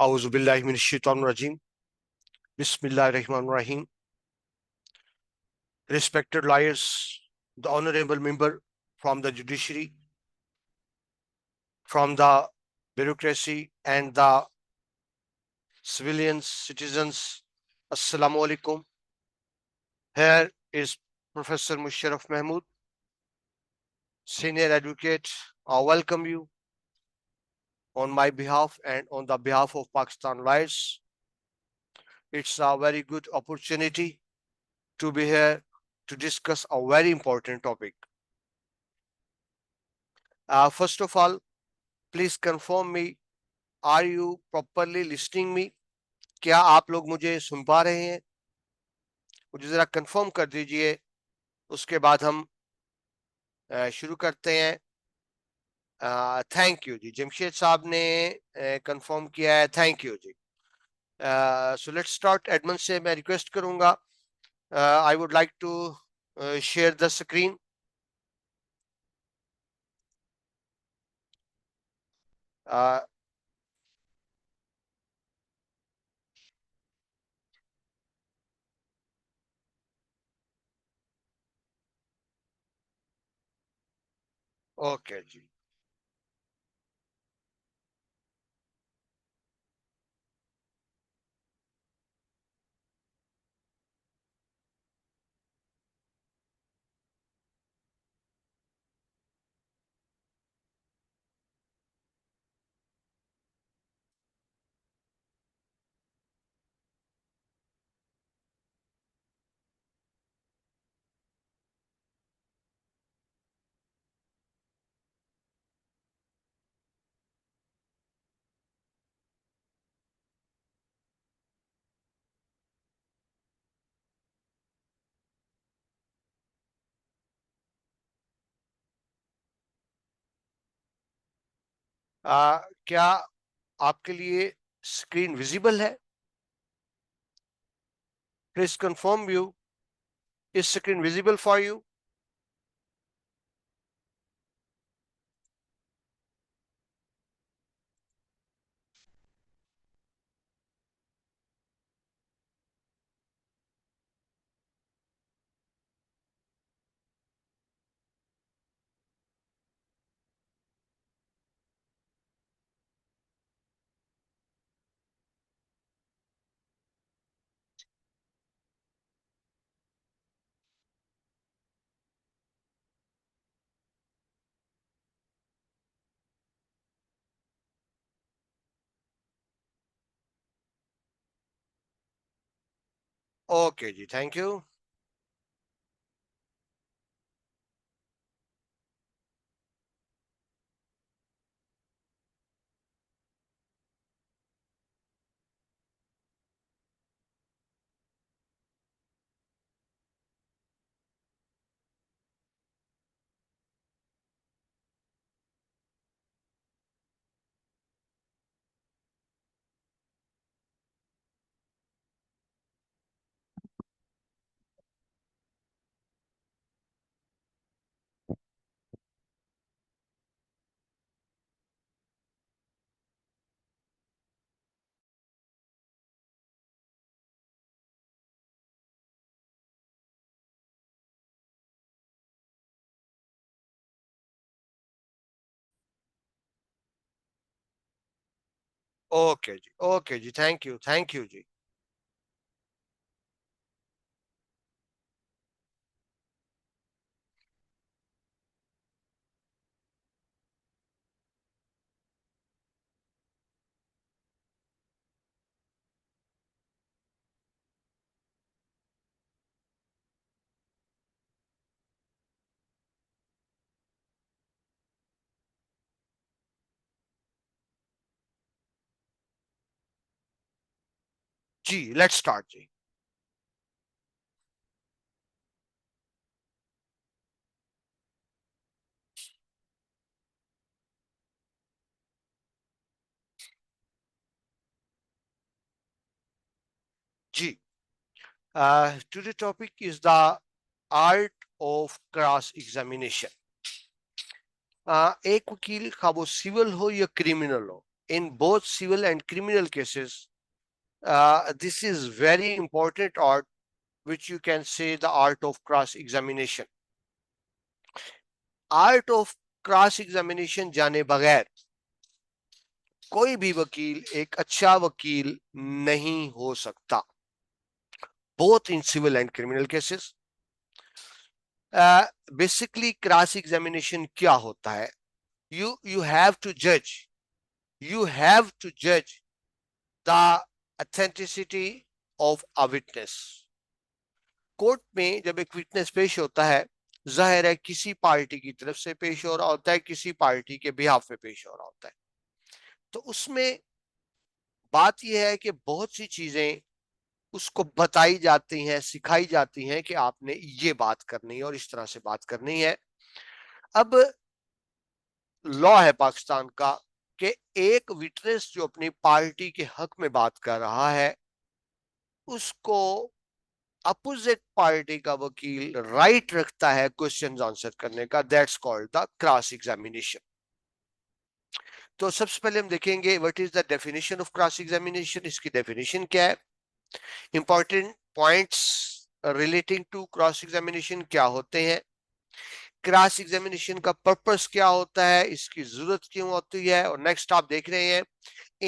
Auzubillahi minash shaitanir rajim. Bismillahir Rahmanir Rahim. Respected lawyers, the honorable member from the judiciary, from the bureaucracy and the civilians, citizens, Assalamu alaikum. Here is Professor Musharraf Mahmood, senior advocate. I welcome you on my behalf and on the behalf of Pakistan lawyers. It's a very good opportunity to be here to discuss a very important topic. First of all, please confirm me, are you properly listening me? क्या आप लोग मुझे सुन पा रहे हैं? मुझे जरा confirm कर दीजिए, उसके बाद हम शुरू करते हैं. थैंक यू जी, जमशेद साहब ने कंफर्म किया है, थैंक यू जी. So let's start. एडमंड से मैं रिक्वेस्ट करूंगा, I would like to share the screen. Okay जी. क्या आपके लिए स्क्रीन विजिबल है? Please confirm you, is screen visible for you? Okay जी, थैंक यू. ओके जी, थैंक यू जी. जी, लेट्स स्टार्ट जी. जी, today's topic is the art of cross examination. एक वकील, खा वो सिविल हो या क्रिमिनल हो, in both civil and criminal cases. This is very important art, which you can say the art of cross examination. Art of cross examination जाने बगैर कोई भी वकील एक अच्छा वकील नहीं हो सकता, both in civil and criminal cases. Basically cross examination क्या होता है? यू हैव टू जज, यू हैव टू जज the authenticity of a witness. Court में जब एक विटनेस पेश होता है, जाहिर है किसी पार्टी की तरफ से पेश हो रहा होता है, किसी पार्टी के बिहाफ में पेश हो रहा होता है। तो उसमें बात यह है कि बहुत सी चीजें उसको बताई जाती हैं, सिखाई जाती हैं कि आपने ये बात करनी है और इस तरह से बात करनी है। अब लॉ है पाकिस्तान का कि एक विटनेस जो अपनी पार्टी के हक में बात कर रहा है, उसको अपोजिट पार्टी का वकील राइट रखता है क्वेश्चन आंसर करने का। That's called the cross examination. तो सबसे पहले हम देखेंगे what is the definition of cross examination. इसकी डेफिनेशन क्या है, important points relating to cross examination क्या होते हैं, क्रॉस एग्जामिनेशन का पर्पस क्या होता है, इसकी जरूरत क्यों होती है, और नेक्स्ट आप देख रहे हैं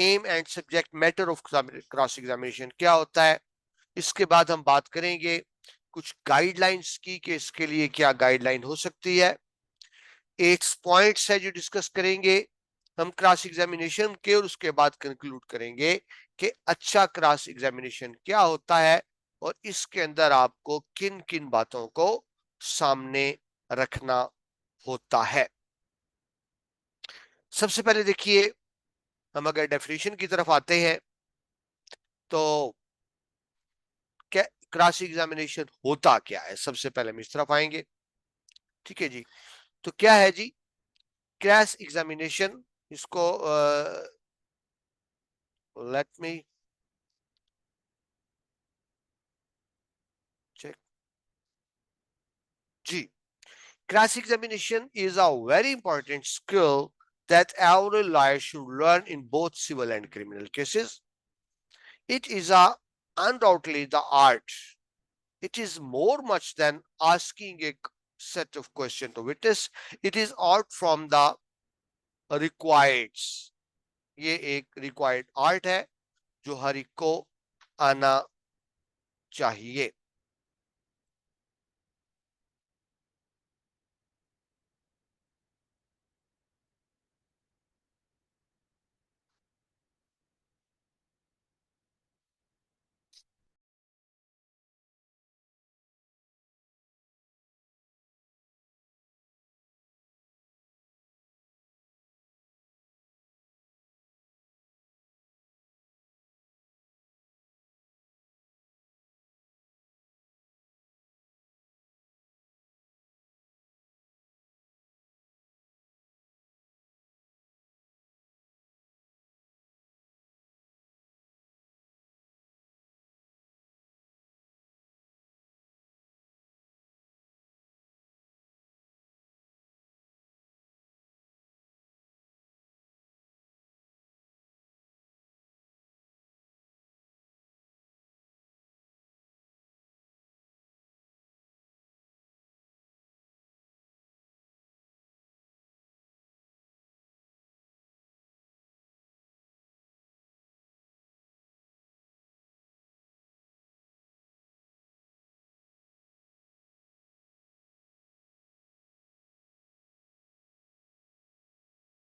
aim and subject matter of cross examination क्या होता है। इसके बाद हम बात करेंगे कुछ गाइडलाइंस की कि इसके लिए क्या गाइडलाइन हो सकती है। 8 पॉइंट्स है जो डिस्कस करेंगे हम क्रॉस एग्जामिनेशन के, और उसके बाद कंक्लूड करेंगे कि अच्छा क्रॉस एग्जामिनेशन क्या होता है और इसके अंदर आपको किन किन बातों को सामने रखना होता है। सबसे पहले देखिए, हम अगर डेफिनेशन की तरफ आते हैं तो क्या क्रॉस एग्जामिनेशन होता क्या है, सबसे पहले हम इस तरफ आएंगे। ठीक है जी, तो क्या है जी क्रॉस एग्जामिनेशन? इसको लेट मी चेक जी। Cross examination is a very important skill that every lawyer should learn in both civil and criminal cases. It is undoubtedly the art. It is more much than asking a set of questions to witness. It is art from the required. ये एक required art है जो हर एक को आना चाहिए।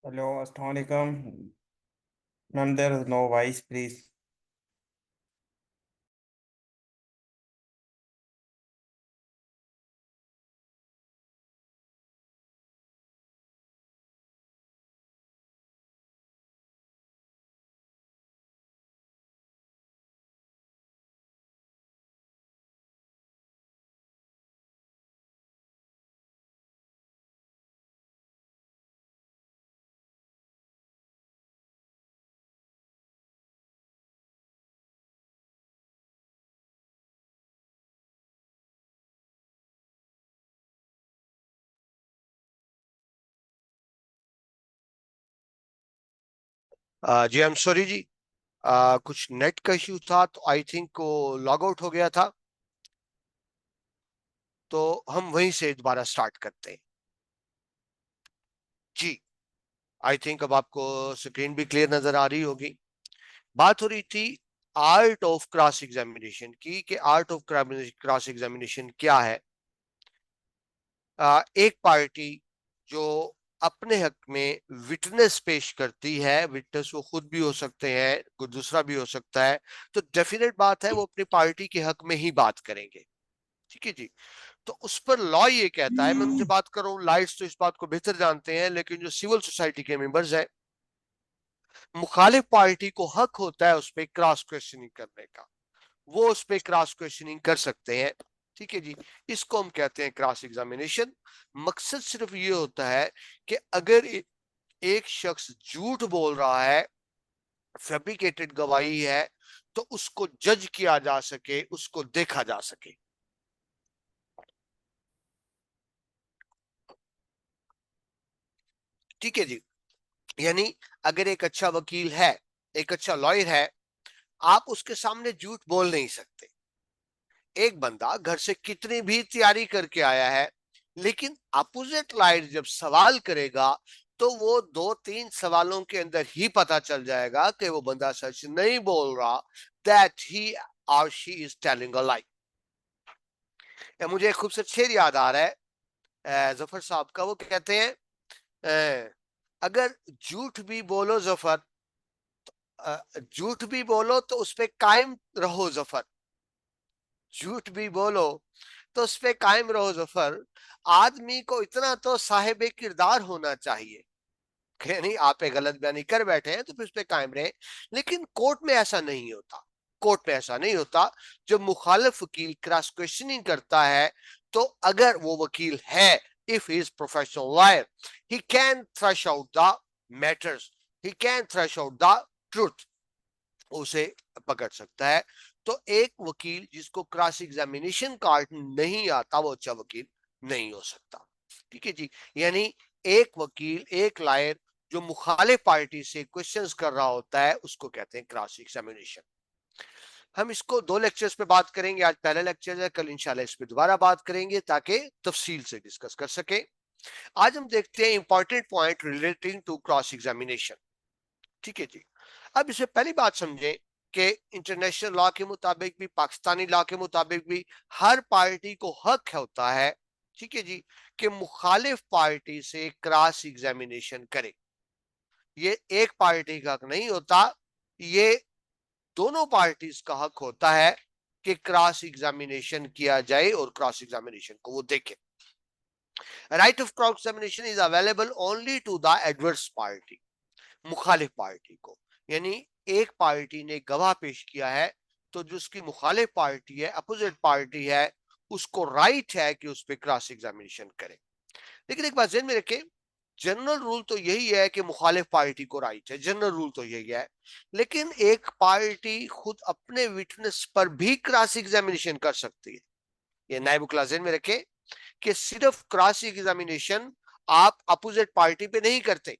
Hello, Assalamualaikum. Ma'am, there is no voice, please. जी I am sorry जी, कुछ नेट का इश्यू था तो आई थिंक वो लॉग आउट हो गया था, तो हम वहीं से दोबारा स्टार्ट करते हैं जी। आई थिंक अब आपको स्क्रीन भी क्लियर नजर आ रही होगी। बात हो रही थी आर्ट ऑफ क्रॉस एग्जामिनेशन की, कि आर्ट ऑफ क्रॉस एग्जामिनेशन क्या है। एक पार्टी जो अपने हक में विटनेस पेश करती है, विटनेस वो खुद भी हो सकते हैं, कोई दूसरा भी हो सकता है, तो डेफिनेट बात है वो अपनी पार्टी के हक में ही बात करेंगे। ठीक है जी। तो उस पर लॉ ये कहता है, मैं उनसे बात कर रहा हूँ, लाइट्स तो इस बात को बेहतर जानते हैं, लेकिन जो सिविल सोसाइटी के मेंबर्स हैं, मुखालिफ पार्टी को हक होता है उस पर क्रॉस क्वेश्चनिंग करने का, वो उस पर क्रॉस क्वेश्चनिंग कर सकते हैं। ठीक है जी। इसको हम कहते हैं क्रॉस एग्जामिनेशन। मकसद सिर्फ ये होता है कि अगर एक शख्स झूठ बोल रहा है, फैब्रिकेटेड गवाही है, तो उसको जज किया जा सके, उसको देखा जा सके। ठीक है जी। यानी अगर एक अच्छा वकील है, एक अच्छा लॉयर है, आप उसके सामने झूठ बोल नहीं सकते। एक बंदा घर से कितनी भी तैयारी करके आया है, लेकिन अपोजिट लाइट जब सवाल करेगा, तो वो दो तीन सवालों के अंदर ही पता चल जाएगा कि वो बंदा सच नहीं बोल रहा, दैट ही और शी इज टेलिंग अ लाई। मुझे एक खूबसूरत शेर याद आ रहा है जफर साहब का, वो कहते हैं अगर झूठ भी बोलो जफर, झूठ भी बोलो तो उस पे कायम रहो जफर, झूठ भी बोलो तो उस पे कायम रहो जफर। आदमी को इतना तो साहिब किरदार होना चाहिए कि नहीं, आप एक गलत बयानी कर बैठे हैं तो फिर उस पे कायम रहे। लेकिन कोर्ट में ऐसा नहीं होता, कोर्ट में ऐसा नहीं होता। जब मुखालिफ वकील क्रॉस क्वेश्चनिंग करता है, तो अगर वो वकील है, if he is professional lawyer, he can thresh out the matters, he can thresh out the truth, उसे पकड़ सकता है। तो एक वकील जिसको क्रॉस एग्जामिनेशन कार्ड नहीं आता, वो अच्छा वकील नहीं हो सकता। ठीक है जी। यानी एक वकील, एक लायर जो मुखालिफ पार्टी से क्वेश्चंस कर रहा होता है, उसको कहते हैं क्रॉस एग्जामिनेशन। हम इसको दो लेक्चर्स पे बात करेंगे, आज पहला लेक्चर है, कल इंशाल्लाह इस पे दोबारा बात करेंगे ताकि तफसील से डिस्कस कर सके। आज हम देखते हैं important point relating to cross examination. ठीक है जी। अब इससे पहली बात समझें कि इंटरनेशनल लॉ के मुताबिक भी, पाकिस्तानी लॉ के मुताबिक भी, हर पार्टी को हक होता है, ठीक है जी, कि मुखालिफ पार्टी से क्रॉस एग्जामिनेशन करे। ये एक पार्टी का हक नहीं होता, ये दोनों पार्टीज का हक होता है कि क्रॉस एग्जामिनेशन किया जाए और क्रॉस एग्जामिनेशन को वो देखे। Right of cross examination is available only to the adverse party, मुखालिफ पार्टी को। यानी एक पार्टी ने गवाह पेश किया है, तो जो उसकी मुखालिफ पार्टी है, अपोजिट पार्टी है, उसको राइट है कि उस पर क्रॉस एग्जामिनेशन करे। लेकिन एक बात ध्यान में रखें, जनरल रूल तो यही है कि मुखालिफ पार्टी को राइट है, जनरल रूल तो यही है। लेकिन एक पार्टी खुद अपने विटनेस पर भी क्रॉस एग्जामिनेशन कर सकती है। ये नायब क्लास में रखें कि सिर्फ क्रॉस एग्जामिनेशन आप अपोजिट पार्टी पे नहीं करते,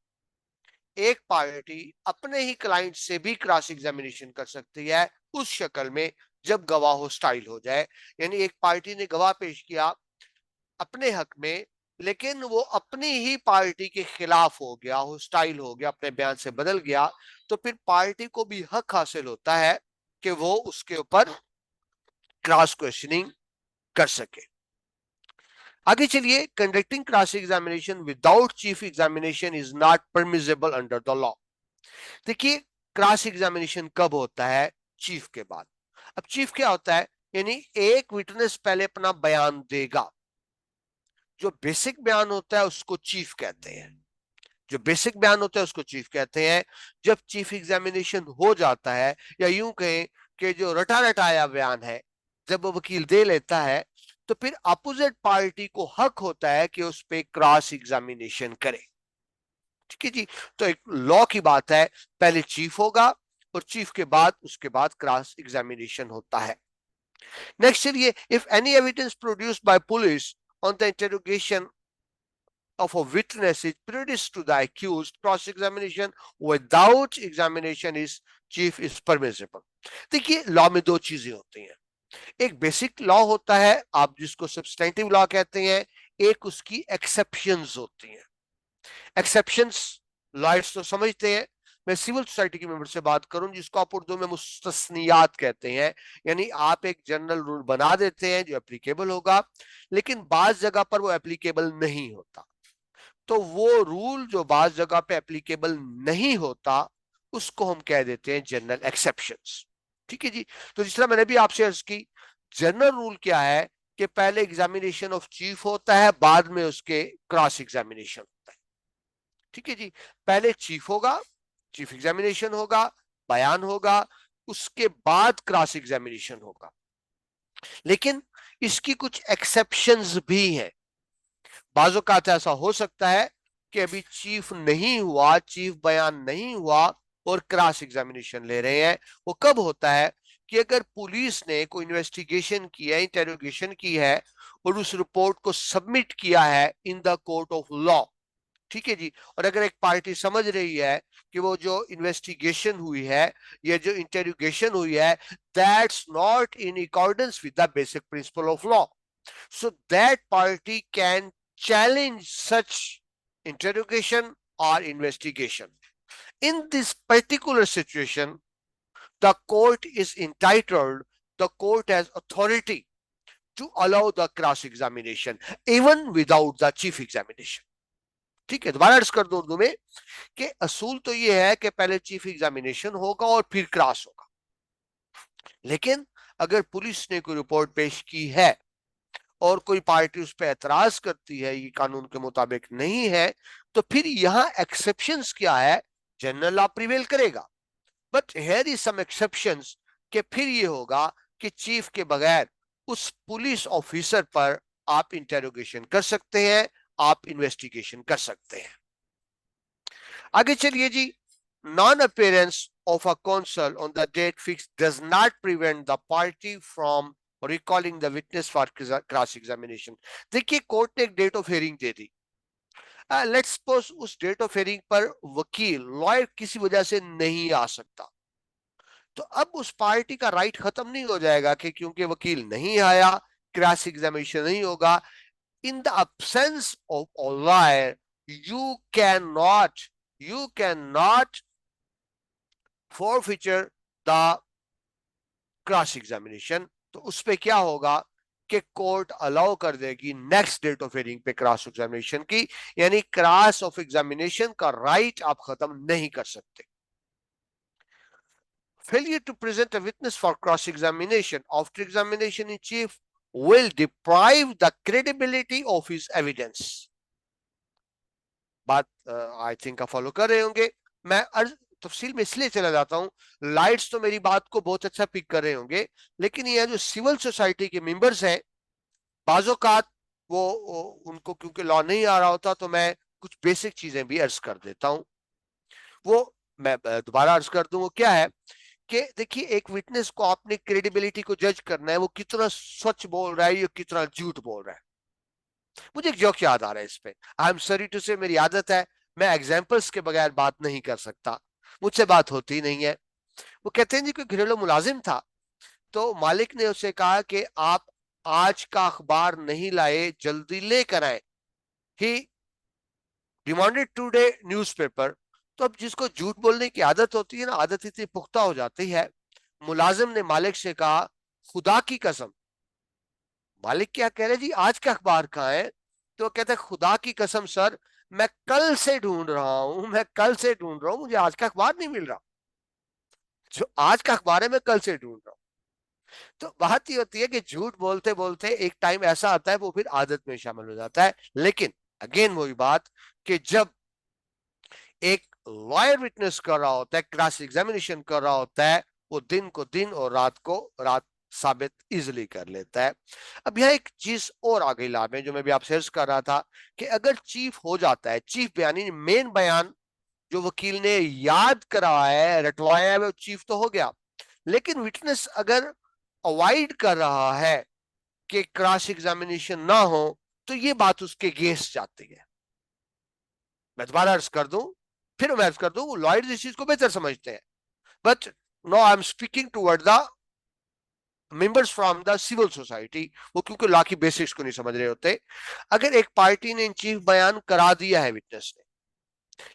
एक पार्टी अपने ही क्लाइंट से भी क्रॉस एग्जामिनेशन कर सकती है, उस शक्ल में जब गवाह हो स्टाइल हो जाए। यानी एक पार्टी ने गवाह पेश किया अपने हक में, लेकिन वो अपनी ही पार्टी के खिलाफ हो गया, हो स्टाइल हो गया, अपने बयान से बदल गया, तो फिर पार्टी को भी हक हासिल होता है कि वो उसके ऊपर क्रॉस क्वेश्चनिंग कर सके। आगे चलिए, conducting cross examination without chief examination is not permissible under the law. देखिए, क्रॉस एग्जामिनेशन कब होता है? चीफ के बाद। अब चीफ क्या होता है? यानी एक विटनेस पहले अपना बयान देगा, जो बेसिक बयान होता है उसको चीफ कहते हैं, जो बेसिक बयान होता है उसको चीफ कहते हैं। जब चीफ एग्जामिनेशन हो जाता है, या यूं कहें कि जो रटा रटाया बयान है, जब वो वकील दे लेता है, तो फिर अपोजिट पार्टी को हक होता है कि उस पर क्रॉस एग्जामिनेशन करे। ठीक है जी। तो एक लॉ की बात है, पहले चीफ होगा और चीफ के बाद उसके बाद क्रॉस एग्जामिनेशन होता है। नेक्स्ट चलिए, if any evidence produced by police on the interrogation of a witness is prejudice to the accused, cross-examination without examination is chief is permissible. देखिए लॉ में दो चीजें होती हैं, एक बेसिक लॉ होता है आप जिसको सब्सटेंटिव लॉ कहते हैं, एक उसकी एक्सेप्शंस होती हैं। एक्सेप्शंस लॉयर्स तो समझते हैं, मैं सिविल सोसाइटी के मेंबर से बात करूं जिसको आप उर्दू में मुस्तस्नियात कहते हैं, यानी आप एक जनरल रूल बना देते हैं जो एप्लीकेबल होगा, लेकिन बाज जगह पर वो एप्लीकेबल नहीं होता। तो वो रूल जो बाज जगह पे एप्लीकेबल नहीं होता उसको हम कह देते हैं जनरल एक्सेप्शंस। ठीक है जी। तो जिस तरह मैंने भी आपसे अर्ज की, जनरल रूल क्या है कि पहले एग्जामिनेशन ऑफ चीफ होता है, बाद में उसके क्रॉस एग्जामिनेशन होता है। ठीक है जी। पहले चीफ होगा, चीफ एग्जामिनेशन होगा, बयान होगा, उसके बाद क्रॉस एग्जामिनेशन होगा। लेकिन इसकी कुछ एक्सेप्शंस भी हैं। बाजों का ऐसा हो सकता है कि अभी चीफ नहीं हुआ, चीफ बयान नहीं हुआ और क्रॉस एग्जामिनेशन ले रहे हैं। वो कब होता है कि अगर पुलिस ने कोई इन्वेस्टिगेशन की है, इंटेरोगेशन की है और उस रिपोर्ट को सबमिट किया है in the court of law. ठीक है जी। और अगर एक पार्टी समझ रही है कि वो जो इन्वेस्टिगेशन हुई है या जो इंटेरोगेशन हुई है that's not in accordance with the basic principle of law, so that party can challenge such interrogation or investigation. In this particular situation, the court is entitled, the court has authority to allow the cross examination even without the chief examination. ठीक है, दोबारा अर्ज कर दो उर्दू में कि असूल तो ये है कि पहले चीफ एग्जामिनेशन होगा और फिर क्रॉस होगा, लेकिन अगर पुलिस ने कोई रिपोर्ट पेश की है और कोई पार्टी उस पर एतराज करती है ये कानून के मुताबिक नहीं है, तो फिर यहां एक्सेप्शंस क्या है, जनरल लॉ प्रिवेल करेगा। But here is some exceptions कि फिर ये होगा कि चीफ के बगैर उस पुलिस ऑफिसर पर आप इंटेरोगेशन कर सकते हैं, आप इन्वेस्टिगेशन कर सकते हैं। आगे चलिए जी। Non appearance of a consul on the date fixed does not prevent the party from recalling the witness for cross examination. देखिए कोर्ट ने एक डेट ऑफ हियरिंग दे दी, लेट्स सपोज उस डेट ऑफ हियरिंग पर वकील लॉयर किसी वजह से नहीं आ सकता, तो अब उस पार्टी का राइट खत्म नहीं हो जाएगा कि क्योंकि वकील नहीं आया क्रॉस एग्जामिनेशन नहीं होगा। In the absence of a lawyer you cannot forfeiture the cross examination. तो उस पे क्या होगा कि कोर्ट अलाउ कर देगी नेक्स्ट डेट ऑफ हियरिंग पे क्रॉस एग्जामिनेशन की, यानी क्रॉस ऑफ एग्जामिनेशन का राइट आप खत्म नहीं कर सकते। Failure to present a witness for cross examination after examination in chief will deprive the credibility of his evidence. बात आई थिंक आप फॉलो कर रहे होंगे। मैं तफसील में इसलिए चला जाता हूं, लाइट्स तो मेरी बात को बहुत अच्छा पिक कर रहे होंगे, लेकिन ये जो सिविल सोसाइटी के मेंबर्स हैं बाज़ोकात वो उनको क्योंकि लॉ नहीं आ रहा होता, तो मैं कुछ बेसिक चीजें भी अर्ज कर देता हूं। वो मैं दोबारा अर्ज कर दूं, वो क्या है कि देखिए एक विटनेस को आपने क्रेडिबिलिटी को जज करना है, वो कितना सच बोल रहा है या कितना झूठ बोल रहा है। मुझे एक जोक याद आ रहा है इस पे, आई एम सॉरी टू से, मेरी आदत है मैं एग्जाम्पल्स के बगैर बात नहीं कर सकता, मुझसे बात होती नहीं है। वो कहते हैं जी कोई घरेलू मुलाजिम था, तो मालिक ने उसे कहा कि आप आज का अखबार नहीं लाए, जल्दी लेकर आए। ही डिमांडेड टुडे न्यूज़पेपर। तो अब जिसको झूठ बोलने की आदत होती है ना, आदत इतनी पुख्ता हो जाती है, मुलाजिम ने मालिक से कहा खुदा की कसम। मालिक क्या कह रहे जी आज का अखबार कहाँ है? तो कहते हैं खुदा की कसम सर, मैं कल से ढूंढ रहा हूं, मैं कल से ढूंढ रहा हूं, मुझे आज का अखबार नहीं मिल रहा, जो आज का अखबार है मैं कल से ढूंढ रहा हूं। तो बात ये होती है कि झूठ बोलते बोलते एक टाइम ऐसा आता है वो फिर आदत में शामिल हो जाता है। लेकिन अगेन वही बात कि जब एक लॉयर विटनेस कर रहा होता है, क्रॉस एग्जामिनेशन कर रहा होता है, वो दिन को दिन और रात को रात साबित इजिली कर लेता है। अब यह एक चीज और आगे लाभ है जो मैं भी आपसे अर्ज कर रहा था कि अगर चीफ हो जाता है, चीफ बयानी मेन बयान जो वकील ने याद कराया है रटवाया है वो चीफ तो हो गया, लेकिन विटनेस अगर अवॉइड कर रहा है कि क्रॉस एग्जामिनेशन ना हो, तो ये बात उसके अगेंस्ट जाती है। मैं दोबारा अर्ज कर दूं, फिर मैं अर्ज कर दूं, लॉयर्स इस चीज को बेहतर समझते हैं, but no I am speaking toward the members from the civil society. वो क्योंकि लॉ की बेसिक्स को नहीं समझ रहे होते। अगर एक पार्टी ने इन चीफ बयान करा दिया है विटनेस ने,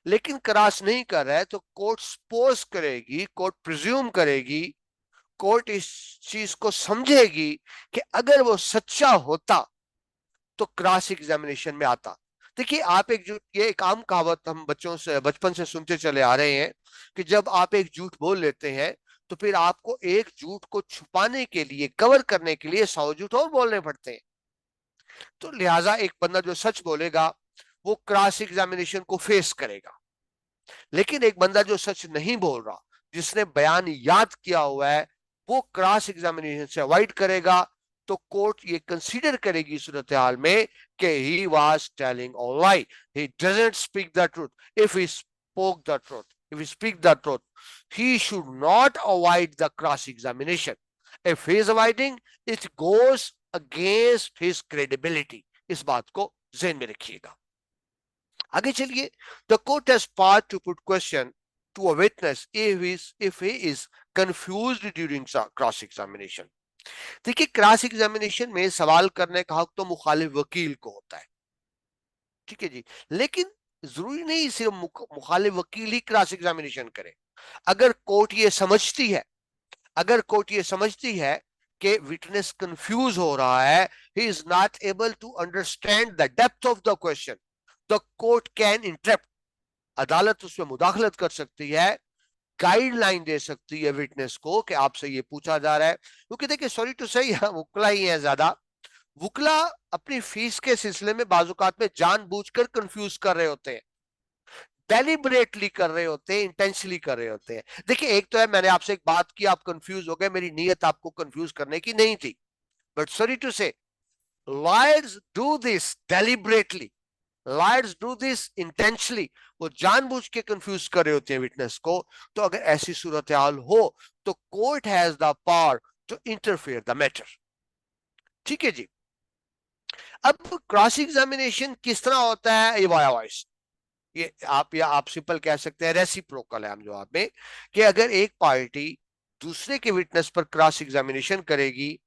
लेकिन क्रॉस नहीं कर रहा है, तो कोर्ट सपोज करेगी, कोर्ट प्रिज्यूम करेगी, कोर्ट इस चीज को समझेगी कि अगर वो सच्चा होता तो क्रॉस एग्जामिनेशन में आता। देखिए आप एक झूठ, ये एक आम कहावत हम बच्चों से बचपन से सुनते चले आ रहे हैं कि जब आप एक झूठ बोल लेते हैं तो फिर आपको एक झूठ को छुपाने के लिए, कवर करने के लिए 100 झूठ और बोलने पड़ते हैं। तो लिहाजा एक बंदा जो सच बोलेगा वो क्रॉस एग्जामिनेशन को फेस करेगा, लेकिन एक बंदा जो सच नहीं बोल रहा, जिसने बयान याद किया हुआ है, वो क्रॉस एग्जामिनेशन से अवॉइड करेगा। तो कोर्ट ये कंसीडर करेगी सूरत हाल में कि he was telling all lie, he doesn't speak the truth. If he spoke the truth, if he speak the truth, he should not avoid the cross examination. If he is avoiding, it goes against his credibility. इस बात को ज़हन में रखिएगा। आगे चलिए। The court has power to put question to a witness if he is confused during cross examination. देखिए cross examination में सवाल करने का हक तो मुखालिफ वकील को होता है, ठीक है जी, लेकिन जरूरी नहीं सिर्फ मुखालिफ वकील ही क्रॉस एग्जामिनेशन करे। अगर कोर्ट ये समझती है, अगर कोर्ट ये समझती है कि विटनेस कंफ्यूज हो रहा है, he is not able to understand the depth of the question, the court can interrupt. अदालत उसमें मुदाखलत कर सकती है, गाइडलाइन दे सकती है विटनेस को कि आपसे ये पूछा जा रहा है। क्योंकि देखिए सॉरी टू से वकला ही है ज्यादा, वकला अपनी फीस के सिलसिले में बाजुकात में जानबूझकर कंफ्यूज कर रहे होते हैं, डेलिबरेटली कर रहे होते हैं, इंटेंशनली कर रहे होते हैं। देखिए एक तो है मैंने आपसे एक बात की, आप कंफ्यूज हो गए, मेरी नीयत आपको कंफ्यूज करने की नहीं थी, बट सॉरी टू से lawyers do this deliberately, lawyers do this intentionally. वो जानबूझ के कंफ्यूज कर रहे होते हैं विटनेस को। तो अगर ऐसी सूरत हाल हो तो court has the power to interfere the matter, ठीक है जी। अब क्रॉस एग्जामिनेशन किस तरह होता है, ये वाया वॉइस, ये आप या आप सिंपल कह सकते हैं रेसिप्रोकल है हम जवाब में, कि अगर एक पार्टी दूसरे के विटनेस पर क्रॉस एग्जामिनेशन करेगी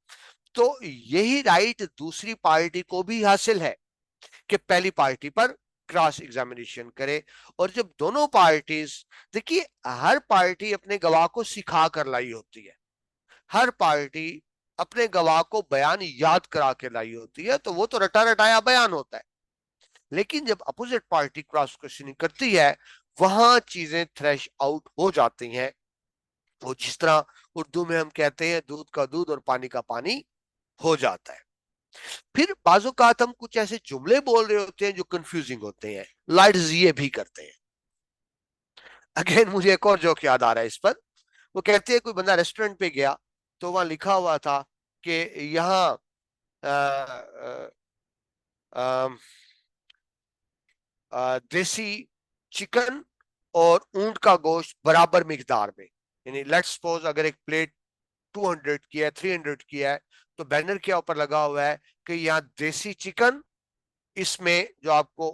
तो यही राइट दूसरी पार्टी को भी हासिल है कि पहली पार्टी पर क्रॉस एग्जामिनेशन करे। और जब दोनों पार्टीज, देखिए हर पार्टी अपने गवाह को सिखा कर लाई होती है, हर पार्टी अपने गवाह को बयान याद करा के लाई होती है, तो वो तो रटा रटाया बयान होता है। लेकिन जब अपोजिट पार्टी क्रॉस क्वेश्चनिंग करती है, वहां चीजें थ्रेश आउट हो जाती हैं। वो जिस तरह उर्दू में हम कहते हैं दूध का दूध और पानी का पानी हो जाता है। फिर बाज़-औक़ात हम कुछ ऐसे जुमले बोल रहे होते हैं जो कंफ्यूजिंग होते हैं, लॉयर्स ये भी करते हैं। अगेन मुझे एक और जोक याद आ रहा है इस पर। वो कहते हैं कोई बंदा रेस्टोरेंट पे गया तो वहां लिखा हुआ था कि यहाँ देसी चिकन और ऊंट का गोश्त बराबर मिकदार में, यानी लेट्स सपोज अगर एक प्लेट 200 की है, 300 की है, तो बैनर क्या ऊपर लगा हुआ है कि यहाँ देसी चिकन, इसमें जो आपको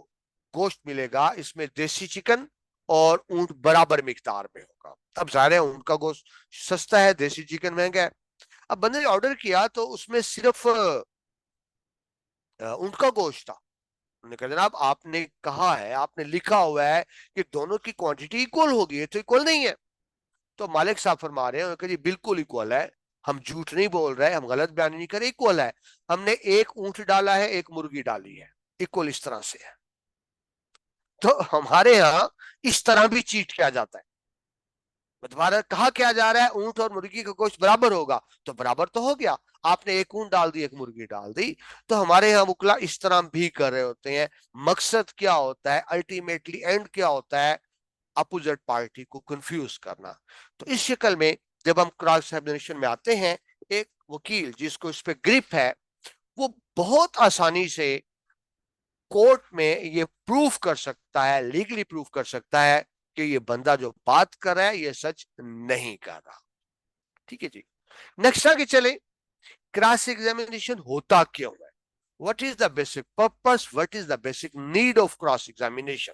गोश्त मिलेगा इसमें देसी चिकन और ऊंट बराबर मिकदार में होगा। अब जाहिर है ऊंट का गोश्त सस्ता है, देसी चिकन महंगा है। अब बंदे ने ऑर्डर किया तो उसमें सिर्फ ऊंट का गोश्त था। उन्होंने कहा जनाब आपने कहा है, आपने लिखा हुआ है कि दोनों की क्वांटिटी इक्वल होगी, ये तो इक्वल नहीं है। तो मालिक साहब फरमा रहे हैं कि जी बिल्कुल इक्वल है, हम झूठ नहीं बोल रहे, हम गलत बयान नहीं कर रहे, इक्वल है। हमने एक ऊंट डाला है, एक मुर्गी डाली है, इक्वल इस तरह से है। तो हमारे यहाँ इस तरह भी चीट किया जाता है। दोबारा कहा क्या जा रहा है ऊंट और मुर्गी का गोश्त बराबर होगा, तो बराबर तो हो गया, आपने एक ऊंट डाल दी एक मुर्गी डाल दी। तो हमारे यहाँ मुकला इस तरह भी कर रहे होते हैं। मकसद क्या होता है, अल्टीमेटली एंड क्या होता है, अपोजिट पार्टी को कंफ्यूज करना। तो इस शक्ल में जब हम क्रॉस एग्जामिनेशन में आते हैं, एक वकील जिसको इस पे ग्रिप है, वो बहुत आसानी से कोर्ट में ये प्रूफ कर सकता है, लीगली प्रूफ कर सकता है कि ये बंदा जो बात कर रहा है ये सच नहीं कर रहा, ठीक है जी। नेक्स्ट आगे चले, क्रॉस एग्जामिनेशन होता क्यों है, what is the basic purpose, what is the basic need of cross examination.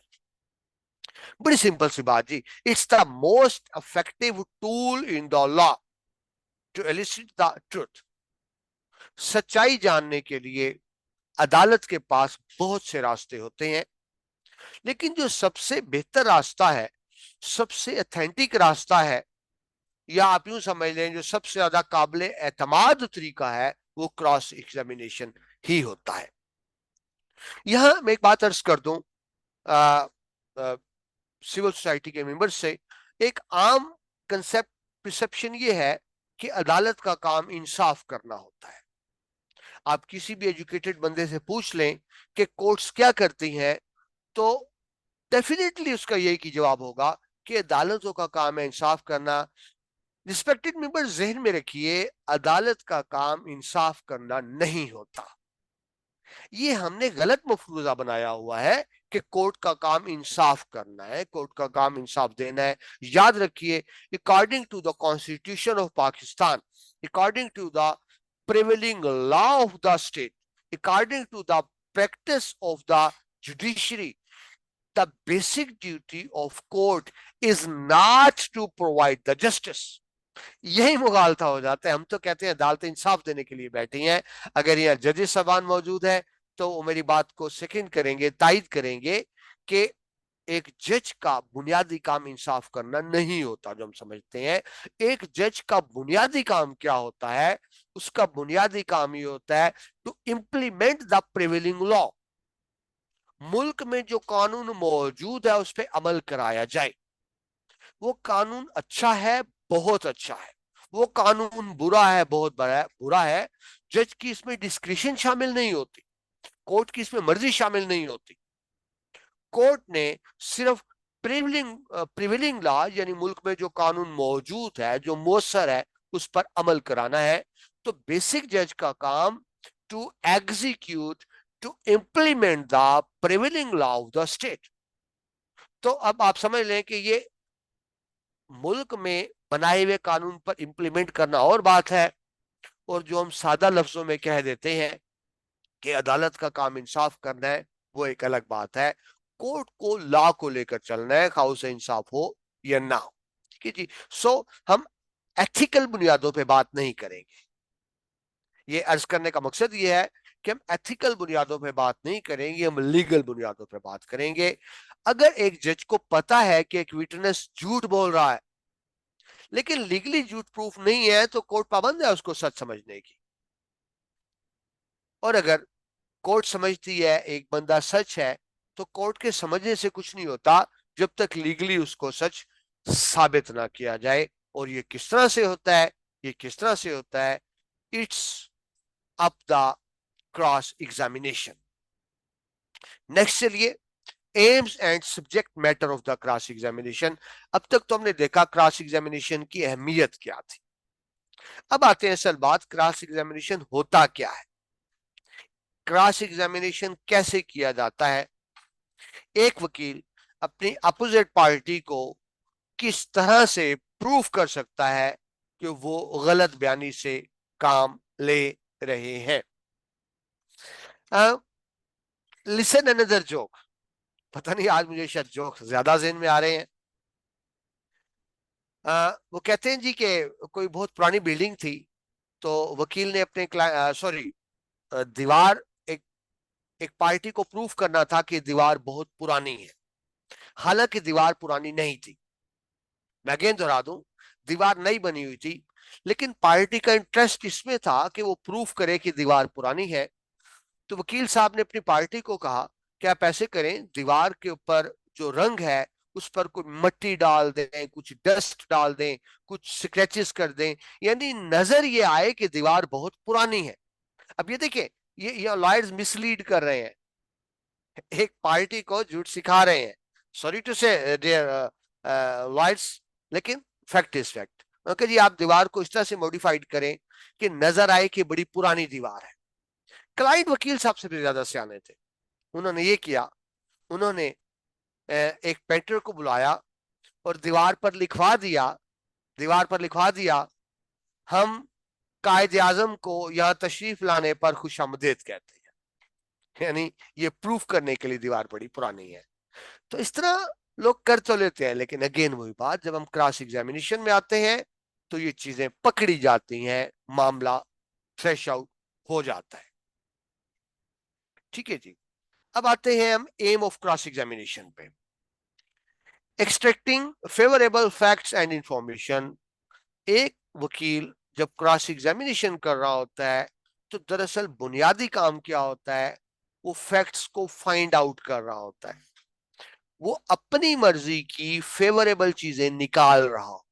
बड़ी सिंपल सी बात जी, it's the most effective tool in the law to elicit the truth. सच्चाई जानने के लिए अदालत के पास बहुत से रास्ते होते हैं, लेकिन जो सबसे बेहतर रास्ता है, सबसे अथेंटिक रास्ता है, या आप यूं समझ लें जो सबसे ज्यादा काबिल एतमाद तरीका है, वो क्रॉस एग्जामिनेशन ही होता है। यहां मैं एक बात अर्ज कर दूं सिविल सोसाइटी के मेंबर से, एक आम कंसेप्ट परसेप्शन ये है कि अदालत का काम इंसाफ करना होता है। आप किसी भी एजुकेटेड बंदे से पूछ लें कि कोर्ट्स क्या करती हैं, तो डेफिनेटली उसका यही की जवाब होगा कि अदालतों का काम है इंसाफ करना। रिस्पेक्टेड मेंबर, जहन में रखिए, अदालत का काम इंसाफ करना नहीं होता। ये हमने गलत मफरूजा बनाया हुआ है कि कोर्ट का काम इंसाफ करना है, कोर्ट का काम इंसाफ देना है। याद रखिए, according to the constitution of Pakistan, according to the prevailing law of the state, according to the practice of the judiciary, the basic duty of court is not to provide the justice। यही मुगालता हो जाता है। हम तो कहते हैं अदालतें इंसाफ देने के लिए बैठी हैं। अगर यहाँ जजेस साहबान मौजूद है तो वो मेरी बात को सेकंड करेंगे, तायद करेंगे कि एक जज का बुनियादी काम इंसाफ करना नहीं होता। जो हम समझते हैं, एक जज का बुनियादी काम क्या होता है, उसका बुनियादी काम ये होता है to implement the prevailing law. मुल्क में जो कानून मौजूद है उस पर अमल कराया जाए। वो कानून अच्छा है, बहुत अच्छा है, वो कानून बुरा है, बहुत बुरा है, जज की इसमें डिस्क्रिशन शामिल नहीं होती, कोर्ट की इसमें मर्जी शामिल नहीं होती। कोर्ट ने सिर्फ प्रिविलिंग लॉ, यानी मुल्क में जो कानून मौजूद है, जो मौसर है, उस पर अमल कराना है। तो बेसिक जज का काम to execute, to implement the prevailing law of the state. तो अब आप समझ लें कि ये मुल्क में बनाए हुए कानून पर इंप्लीमेंट करना और बात है, और जो हम सादा लफ्जों में कह देते हैं कि अदालत का काम इंसाफ करना है, वो एक अलग बात है। कोर्ट को लॉ को लेकर चलना है, खाओ से इंसाफ हो या ना हो। ठीक है जी। सो हम एथिकल बुनियादों पे बात नहीं करेंगे। ये अर्ज करने का मकसद ये है कि हम एथिकल बुनियादों पे बात नहीं करेंगे, हम लीगल बुनियादों पे बात करेंगे। अगर एक जज को पता है कि एक विटनेस झूठ बोल रहा है, लेकिन लीगली झूठ प्रूफ नहीं है, तो कोर्ट पाबंद है उसको सच समझने की। और अगर कोर्ट समझती है एक बंदा सच है, तो कोर्ट के समझने से कुछ नहीं होता जब तक लीगली उसको सच साबित ना किया जाए। और ये किस तरह से होता है, ये किस तरह से होता है, it's up the cross examination. Next चलिए, aims and subject matter of the cross examination. अब तक तो हमने देखा क्रॉस एग्जामिनेशन की अहमियत क्या थी। अब आते हैं असल बात, क्रॉस एग्जामिनेशन होता क्या है, क्रॉस एग्जामिनेशन कैसे किया जाता है, एक वकील अपनी अपोजिट पार्टी को किस तरह से प्रूफ कर सकता है कि वो गलत बयानी से काम ले रहे हैं। Listen another joke. पता नहीं आज मुझे शायद जोक ज्यादा जेहन में आ रहे हैं। वो कहते हैं जी कि कोई बहुत पुरानी बिल्डिंग थी, तो वकील ने अपने सॉरी दीवार, एक एक पार्टी को प्रूफ करना था कि दीवार बहुत पुरानी है, हालांकि दीवार पुरानी नहीं थी। मैं अगेन दोहरा दूं, दीवार नई बनी हुई थी, लेकिन पार्टी का इंटरेस्ट इसमें था कि वो प्रूफ करे कि दीवार पुरानी है। तो वकील साहब ने अपनी पार्टी को कहा कि आप ऐसे करें, दीवार के ऊपर जो रंग है उस पर कुछ मिट्टी डाल दें, कुछ डस्ट डाल दें, कुछ स्क्रैचेस कर दें, यानी नजर ये आए कि दीवार बहुत पुरानी है। अब ये देखिए, ये लॉयर्स मिसलीड कर रहे हैं, एक पार्टी को झूठ सिखा रहे हैं। सॉरी टू से लॉयर्स, लेकिन फैक्ट इज फैक्ट। ओके जी, आप दीवार को इस तरह से मॉडिफाइड करें कि नजर आए कि बड़ी पुरानी दीवार है। क्लाइंट वकील साहब से भी ज्यादा सियाने थे। उन्होंने ये किया, उन्होंने एक पेंटर को बुलाया और दीवार पर लिखवा दिया, दीवार पर लिखवा दिया, हम कायद आजम को यहाँ तशरीफ लाने पर खुशामदीद कहते हैं। यानी ये प्रूफ करने के लिए दीवार बड़ी पुरानी है। तो इस तरह लोग कर तो लेते हैं, लेकिन अगेन वही बात, जब हम क्रॉस एग्जामिनेशन में आते हैं तो ये चीजें पकड़ी जाती हैं, मामला थ्रेश आउट हो जाता है। ठीक है जी। अब आते हैं हम एम ऑफ क्रॉस एग्जामिनेशन पे। Extracting favourable facts and information. एक वकील जब क्रॉस एग्जामिनेशन कर रहा होता है तो दरअसल बुनियादी काम क्या होता है, वो फैक्ट्स को फाइंड आउट कर रहा होता है, वो अपनी मर्जी की फेवरेबल चीजें निकाल रहा हो।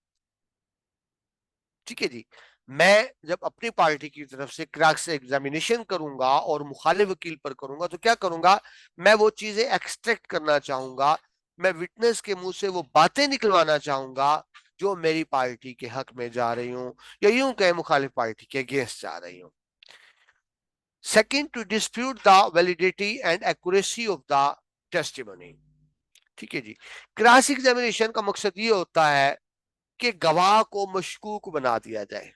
ठीक है जी। मैं जब अपनी पार्टी की तरफ से क्रॉस एग्जामिनेशन करूंगा और मुखालिफ वकील पर करूंगा तो क्या करूंगा, मैं वो चीजें एक्सट्रैक्ट करना चाहूंगा, मैं विटनेस के मुंह से वो बातें निकलवाना चाहूंगा जो मेरी पार्टी के हक में जा रही हूं, या यूं कहें मुखालिफ पार्टी के अगेंस्ट जा रही हूं। Second, to dispute the validity and accuracy of the testimony. ठीक है जी। क्रॉस एग्जामिनेशन का मकसद ये होता है कि गवाह को मशकूक बना दिया जाए।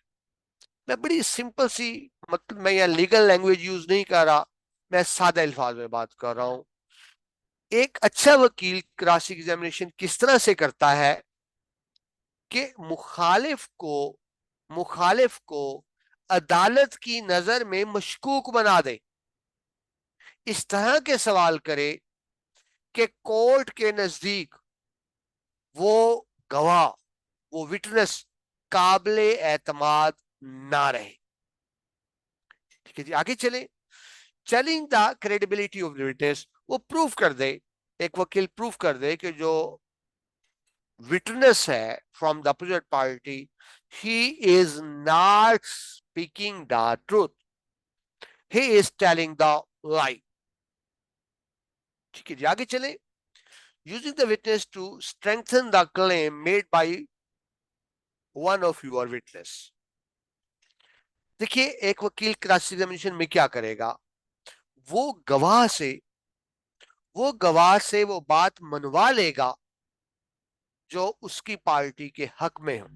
मैं बड़ी सिंपल सी, मतलब मैं यहाँ लीगल लैंग्वेज यूज नहीं कर रहा, मैं सादा अल्फाज में बात कर रहा हूं। एक अच्छा वकील क्रॉस एग्जामिनेशन किस तरह से करता है कि मुखालिफ को अदालत की नजर में मशकूक बना दे, इस तरह के सवाल करे कि कोर्ट के नजदीक वो गवाह, वो विटनेस काबिले एतमाद ना रहे। ठीक है जी, आगे चले। Challenge the credibility of the witness, वो प्रूफ कर दे, एक वकील प्रूफ कर दे कि जो विटनेस है from the opposite party, he is not speaking the truth, he is telling the lie. ठीक है जी, आगे चले। Using the witness to strengthen the claim made by one of your witness. देखिए, एक वकील क्रॉस एग्जामिनेशन में क्या करेगा, वो गवाह से वो बात मनवा लेगा जो उसकी पार्टी के हक में हो।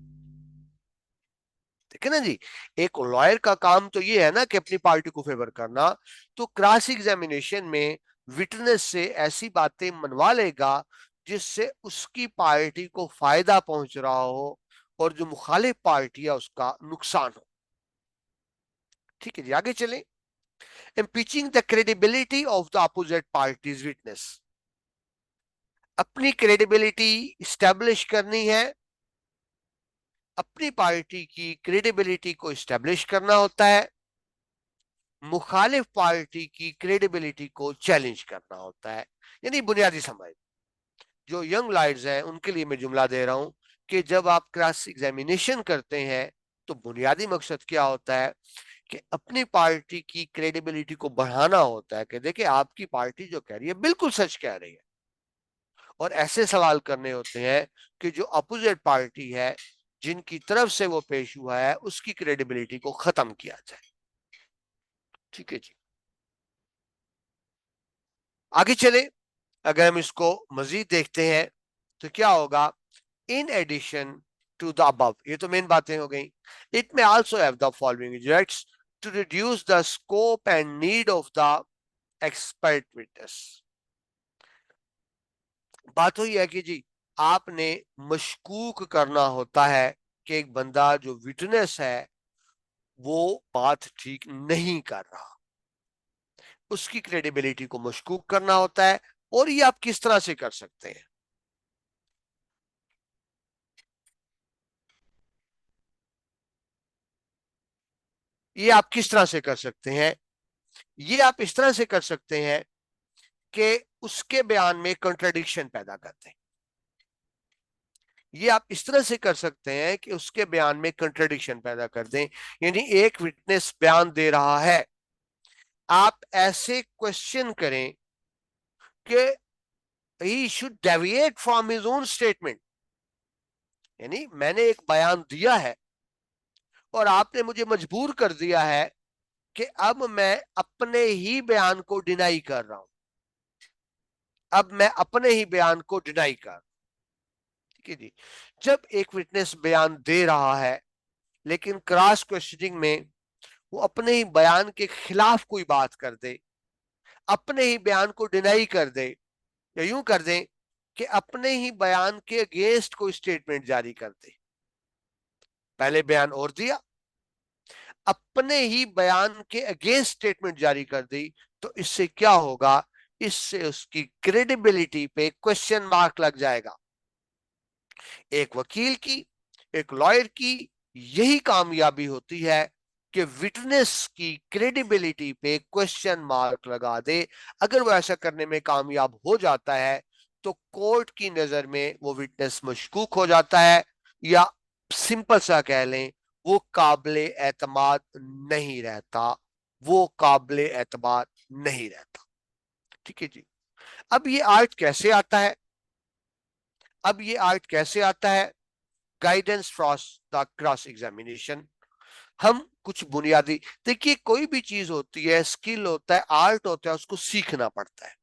ठीक है ना जी। एक लॉयर का काम तो ये है ना कि अपनी पार्टी को फेवर करना, तो क्रॉस एग्जामिनेशन में विटनेस से ऐसी बातें मनवा लेगा जिससे उसकी पार्टी को फायदा पहुंच रहा हो और जो मुखालिफ पार्टी है उसका नुकसान हो। ठीक है जी, आगे चलें। impeaching the credibility of the opposite parties witness. अपनी क्रेडिबिलिटी स्टैब्लिश करनी है, अपनी पार्टी की क्रेडिबिलिटी को स्टैब्लिश करना होता है, मुखालिफ पार्टी की क्रेडिबिलिटी को चैलेंज करना होता है। यानी बुनियादी समझ, जो यंग लाइट्स हैं उनके लिए मैं जुमला दे रहा हूं कि जब आप क्रॉस एग्जामिनेशन करते हैं तो बुनियादी मकसद क्या होता है कि अपनी पार्टी की क्रेडिबिलिटी को बढ़ाना होता है कि देखिए आपकी पार्टी जो कह रही है बिल्कुल सच कह रही है, और ऐसे सवाल करने होते हैं कि जो अपोजिट पार्टी है जिनकी तरफ से वो पेश हुआ है उसकी क्रेडिबिलिटी को खत्म किया जाए। ठीक है जी, आगे चले। अगर हम इसको मजीद देखते हैं तो क्या होगा, in addition to the above, ये तो मेन बातें हो गई, it may also have the following results to reduce the scope and need of the expert witness. बात हुई है कि जी आपने मशकूक करना होता है कि एक बंदा जो विटनेस है वो बात ठीक नहीं कर रहा, उसकी क्रेडिबिलिटी को मशकूक करना होता है। और ये आप किस तरह से कर सकते हैं, ये आप किस तरह से कर सकते हैं, ये आप इस तरह से कर सकते हैं कि उसके बयान में कंट्राडिक्शन पैदा करते हैं। ये आप इस तरह से कर सकते हैं कि उसके बयान में कंट्राडिक्शन पैदा कर दें। यानी एक विटनेस बयान दे रहा है, आप ऐसे क्वेश्चन करें कि he should deviate from his own statement. यानी मैंने एक बयान दिया है और आपने मुझे मजबूर कर दिया है कि अब मैं अपने ही बयान को डिनाई कर रहा हूं, अब मैं अपने ही बयान को डिनाई कर रहा हूं। ठीक है जी। जब एक विटनेस बयान दे रहा है लेकिन क्रॉस क्वेश्चनिंग में वो अपने ही बयान के खिलाफ कोई बात कर दे, अपने ही बयान को डिनाई कर दे, या यूं कर दे कि अपने ही बयान के अगेंस्ट कोई स्टेटमेंट जारी कर दे। पहले बयान और दिया, अपने ही बयान के अगेंस्ट स्टेटमेंट जारी कर दी, तो इससे क्या होगा, इससे उसकी क्रेडिबिलिटी पे क्वेश्चन मार्क लग जाएगा। एक वकील की, एक लॉयर की यही कामयाबी होती है कि विटनेस की क्रेडिबिलिटी पे क्वेश्चन मार्क लगा दे। अगर वो ऐसा करने में कामयाब हो जाता है तो कोर्ट की नजर में वो विटनेस मशकूक हो जाता है, या सिंपल सा कह लें वो काबिले एतमाद नहीं रहता, वो काबिले एतमाद नहीं रहता। ठीक है जी। अब ये आर्ट कैसे आता है? अब ये आर्ट कैसे आता है? Guidance from the cross examination. हम कुछ बुनियादी, देखिए कोई भी चीज होती है, स्किल होता है, आर्ट होता है, उसको सीखना पड़ता है।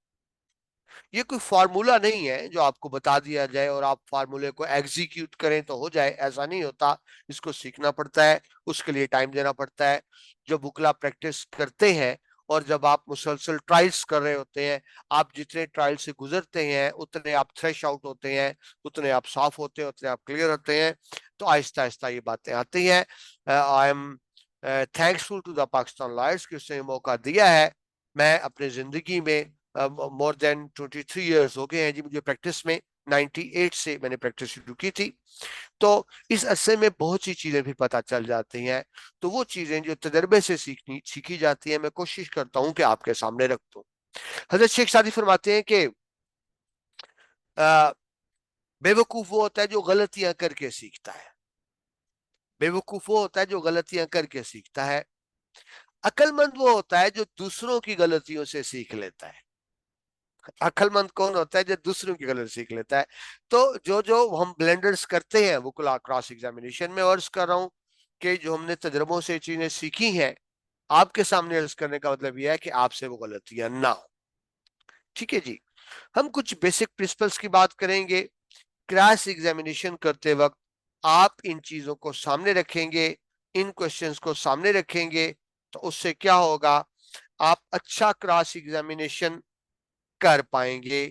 ये कोई फार्मूला नहीं है जो आपको बता दिया जाए और आप फार्मूले को एग्जीक्यूट करें तो हो जाए, ऐसा नहीं होता। इसको सीखना पड़ता है, उसके लिए टाइम देना पड़ता है। जब बुकला प्रैक्टिस करते हैं और जब आप मुसलसल ट्रायल्स कर रहे होते हैं, आप जितने ट्रायल से गुजरते हैं उतने आप थ्रेश आउट होते हैं, उतने आप साफ होते हैं, उतने आप क्लियर होते हैं। तो आहिस्ता आहिस्ता ये बातें आती हैं। I am thanksful to the Pakistan lawyers कि उसने मौका दिया है। मैं अपनी जिंदगी में मोर देन 23 ईयर्स हो गए हैं जी मुझे प्रैक्टिस में। 98 से मैंने प्रैक्टिस शुरू की थी। तो इस अरसे में बहुत सी चीजें भी पता चल जाती हैं। तो वो चीजें जो तजर्बे से सीखी जाती हैं, मैं कोशिश करता हूं कि आपके सामने रख दूं। हजरत शेख सादी फरमाते हैं कि बेवकूफ वो होता है जो गलतियां करके सीखता है। बेवकूफ वो होता है जो गलतियां करके सीखता है। अक्लमंद वो होता है जो दूसरों की गलतियों से सीख लेता है। अक्लमंद कौन होता है? जो दूसरों की गलत सीख लेता है। तो जो जो हम ब्लेंडर्स करते हैं वो क्रॉस एग्जामिनेशन में अर्ज कर रहा हूं कि जो हमने तजर्बों से चीजें सीखी हैं, आपके सामने अर्ज करने का मतलब यह है कि आपसे वो गलतियां ना हो। ठीक है जी। हम कुछ बेसिक प्रिंसिपल्स की बात करेंगे। क्रॉस एग्जामिनेशन करते वक्त आप इन चीजों को सामने रखेंगे, इन क्वेश्चंस को सामने रखेंगे, तो उससे क्या होगा, आप अच्छा क्रॉस एग्जामिनेशन कर पाएंगे,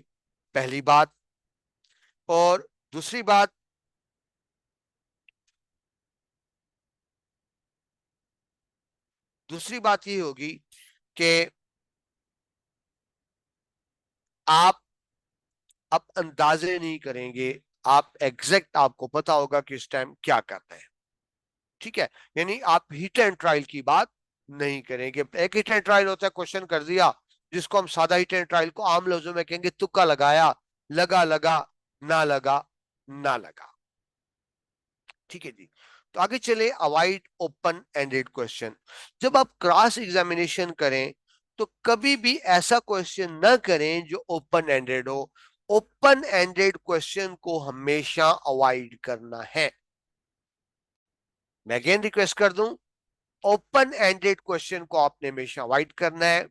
पहली बात। और दूसरी बात, दूसरी बात ये होगी कि आप अब अंदाजे नहीं करेंगे, आप एग्जैक्ट आपको पता होगा कि इस टाइम क्या करना है। ठीक है, यानी आप हिट एंड ट्रायल की बात नहीं करेंगे। एक हिट एंड ट्रायल होता है, क्वेश्चन कर दिया, जिसको हम सादा हिट एंड ट्रायल को आम लफ्जों में कहेंगे तुक्का लगाया, लगा लगा, ना लगा ना लगा। ठीक है जी। तो आगे चले, अवॉइड ओपन एंडेड क्वेश्चन। जब आप क्रॉस एग्जामिनेशन करें तो कभी भी ऐसा क्वेश्चन ना करें जो ओपन एंडेड हो। ओपन एंडेड क्वेश्चन को हमेशा अवॉइड करना है। मैं अगेन रिक्वेस्ट कर दूं, ओपन एंडेड क्वेश्चन को आपने हमेशा अवॉइड करना है।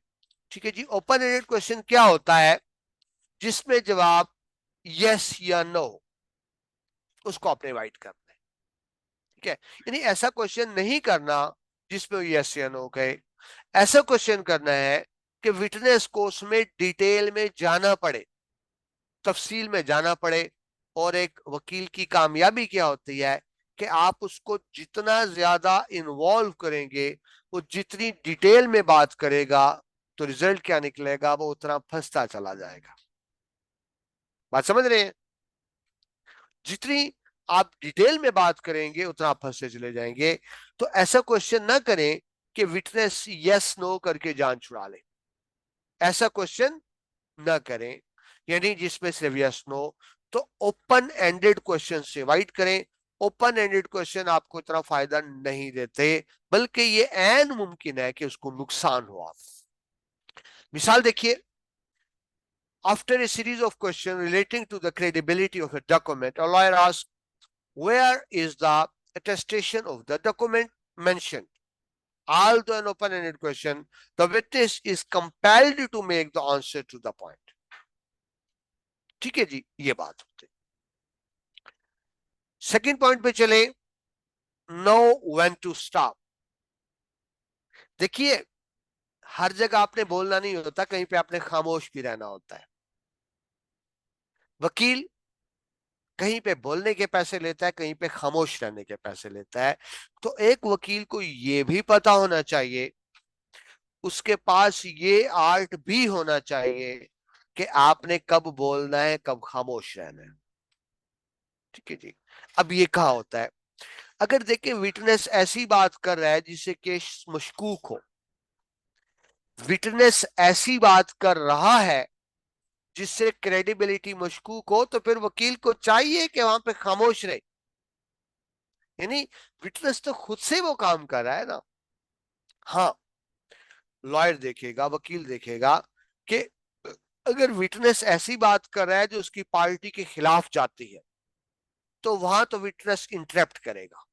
ठीक है जी। ओपन एंडेड क्वेश्चन क्या होता है? जिसमें जवाब यस या नो, उसको आपने अवॉइड करना है। ठीक है, यानी ऐसा क्वेश्चन नहीं करना जिसमें यस या नो कहे। ऐसा क्वेश्चन करना है कि विटनेस को उसमें डिटेल में जाना पड़े, तफसील में जाना पड़े। और एक वकील की कामयाबी क्या होती है कि आप उसको जितना ज्यादा इन्वॉल्व करेंगे, वो जितनी डिटेल में बात करेगा, तो रिजल्ट क्या निकलेगा, वो उतना फंसता चला जाएगा। बात समझ रहे हैं? जितनी आप डिटेल में बात करेंगे उतना आप फंसते चले जाएंगे। तो ऐसा क्वेश्चन ना करें कि विटनेस यस नो करके जान छुड़ा ले। ऐसा क्वेश्चन ना करें, यानी जिसमें सिर्फ यस नो। तो ओपन एंडेड क्वेश्चन से अवॉइड करें। ओपन एंडेड क्वेश्चन आपको इतना फायदा नहीं देते, बल्कि ये ऐन मुमकिन है कि उसको नुकसान हो। आप मिसाल देखिए, after a series of question relating to the credibility of a document, a lawyer asked where is the attestation of the document mentioned? Although an open-ended question, the witness is compelled to make the answer to the point. ठीक है जी, ये बात होती है। Second point पे चले, know when to stop. देखिए, हर जगह आपने बोलना नहीं होता, कहीं पे आपने खामोश भी रहना होता है। वकील कहीं पे बोलने के पैसे लेता है, कहीं पे खामोश रहने के पैसे लेता है। तो एक वकील को ये भी पता होना चाहिए, उसके पास ये आर्ट भी होना चाहिए कि आपने कब बोलना है, कब खामोश रहना है। ठीक है जी। अब ये कहा होता है, अगर देखें विटनेस ऐसी बात कर रहा है जिससे केस मशकूक हो, विटनेस ऐसी बात कर रहा है जिससे क्रेडिबिलिटी मशकूक हो, तो फिर वकील को चाहिए कि वहां पे खामोश रहे। यानी विटनेस तो खुद से वो काम कर रहा है ना। हाँ, लॉयर देखेगा, वकील देखेगा कि अगर विटनेस ऐसी बात कर रहा है जो उसकी पार्टी के खिलाफ जाती है, तो वहां तो विटनेस इंटरप्ट करेगा,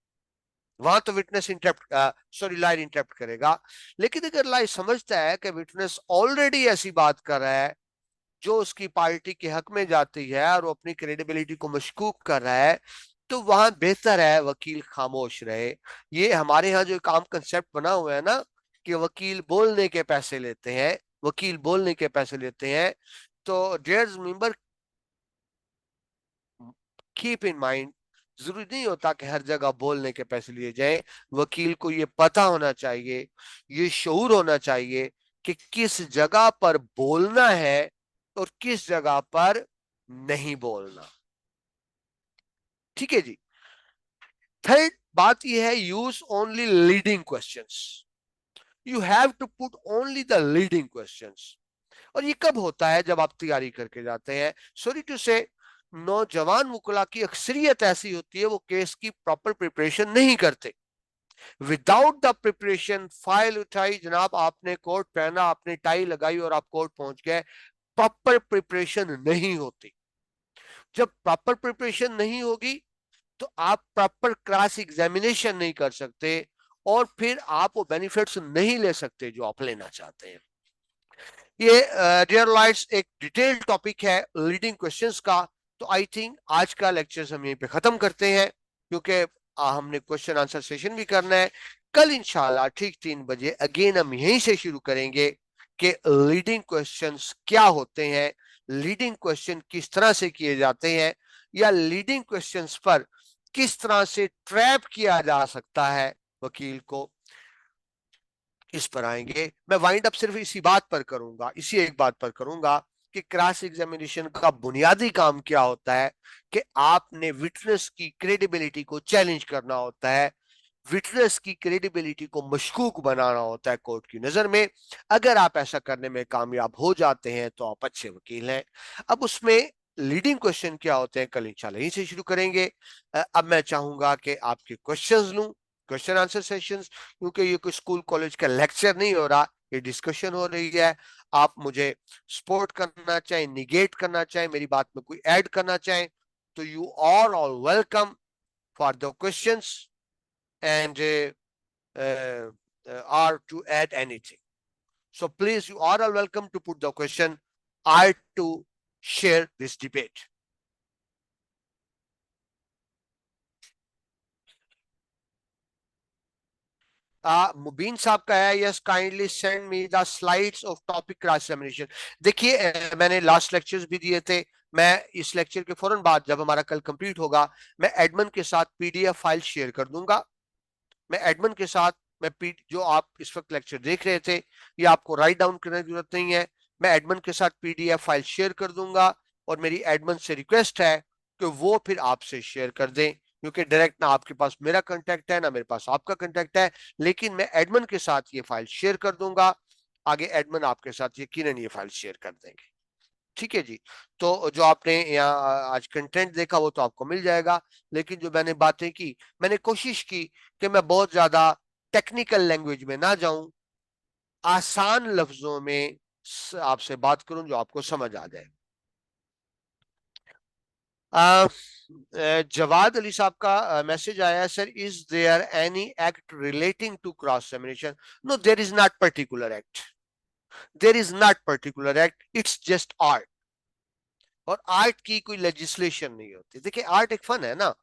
वहां तो witness interrupt sorry lawyer interrupt करेगा। लेकिन अगर लॉयर समझता है कि विटनेस ऑलरेडी ऐसी बात कर रहा है जो उसकी पार्टी के हक में जाती है और वो अपनी क्रेडिबिलिटी को मशकूक कर रहा है, तो वहां बेहतर है वकील खामोश रहे। ये हमारे यहाँ जो एक आम कंसेप्ट बना हुआ है ना कि वकील बोलने के पैसे लेते हैं, वकील बोलने के पैसे लेते हैं। तो dear member, keep in mind, जरूरी नहीं होता कि हर जगह बोलने के पैसे लिए जाए। वकील को ये पता होना चाहिए, ये शऊर होना चाहिए कि किस जगह पर बोलना है और किस जगह पर नहीं बोलना। ठीक है जी। थर्ड बात यह है, use only leading questions. You have to put only the leading questions. और ये कब होता है? जब आप तैयारी करके जाते हैं। सॉरी टू से, नौजवान वकला की अक्सरियत ऐसी होती है वो केस की प्रॉपर प्रिपरेशन नहीं करते। विदाउट द प्रिपरेशन फाइल उठाई जनाब, आपने कोट पहना, आपने टाई लगाई और आप कोर्ट पहुंच गए, प्रॉपर प्रिपरेशन नहीं होती। जब प्रॉपर प्रिपरेशन नहीं होगी तो आप प्रॉपर क्रॉस एग्जामिनेशन नहीं कर सकते और फिर आप वो बेनिफिट्स नहीं ले सकते जो आप लेना चाहते हैं। ये डियर लाइट्स एक डिटेल्ड टॉपिक है लीडिंग क्वेश्चंस का। तो आई थिंक आज का लेक्चर हम यहीं पे खत्म करते हैं, क्योंकि हमने क्वेश्चन आंसर सेशन भी करना है। कल इंशाल्लाह ठीक 3 बजे अगेन हम यहीं से शुरू करेंगे कि लीडिंग क्वेश्चंस क्या होते हैं, लीडिंग क्वेश्चन किस तरह से किए जाते हैं, या लीडिंग क्वेश्चंस पर किस तरह से ट्रैप किया जा सकता है वकील को, इस पर आएंगे। मैं वाइंड अप सिर्फ इसी बात पर करूंगा, इसी एक बात पर करूंगा कि क्रॉस एग्जामिनेशन का बुनियादी काम क्या होता है कि आपने विटनेस की क्रेडिबिलिटी को चैलेंज करना होता है, विटनेस की क्रेडिबिलिटी को मशकूक बनाना होता है कोर्ट की नजर में। अगर आप ऐसा करने में कामयाब हो जाते हैं तो आप अच्छे वकील हैं। अब उसमें लीडिंग क्वेश्चन क्या होते हैं, कल इंशाल्लाह यहीं से शुरू करेंगे। अब मैं चाहूंगा कि आपके क्वेश्चंस लूं, क्वेश्चन आंसर सेशंस, क्योंकि ये कोई स्कूल कॉलेज का लेक्चर नहीं हो रहा, ये डिस्कशन हो रही है। आप मुझे सपोर्ट करना चाहें, निगेट करना चाहें, मेरी बात में कोई ऐड करना चाहें, तो you are all welcome for the questions and uh, or to add anything. So please, you are all welcome to put the question or to share this debate. मुबीन साहब का है, yes kindly send me the slides of topic cross examination. देखिए मैंने last lectures भी दिए थे। मैं इस लेक्चर के फौरन बाद जब हमारा कल कंप्लीट होगा, मैं एडमिन के साथ पीडीएफ फाइल शेयर कर दूंगा। मैं एडमिन के साथ, मैं जो आप इस वक्त लेक्चर देख रहे थे, ये आपको राइट डाउन करने की जरूरत नहीं है। मैं एडमिन के साथ पीडीएफ फाइल शेयर कर दूंगा और मेरी एडमिन से रिक्वेस्ट है कि वो फिर आपसे शेयर कर दें, क्योंकि डायरेक्ट ना आपके पास मेरा कांटेक्ट है ना मेरे पास आपका कांटेक्ट है। लेकिन मैं एडमिन के साथ ये फाइल शेयर कर दूंगा, आगे एडमिन आपके साथ यकीनन ये फाइल शेयर कर देंगे। ठीक है जी। तो जो आपने यहाँ आज कंटेंट देखा वो तो आपको मिल जाएगा, लेकिन जो मैंने बातें की, मैंने कोशिश की कि मैं बहुत ज्यादा टेक्निकल लैंग्वेज में ना जाऊं, आसान लफ्जों में आपसे बात करूं जो आपको समझ आ जाए। जवाद अली साहब का मैसेज आया है, sir is there any act relating to cross examination? No, there is not particular act, there is not particular act, it's just art. और आर्ट की कोई लेजिस्लेशन नहीं होती। देखिए आर्ट एक फन है ना,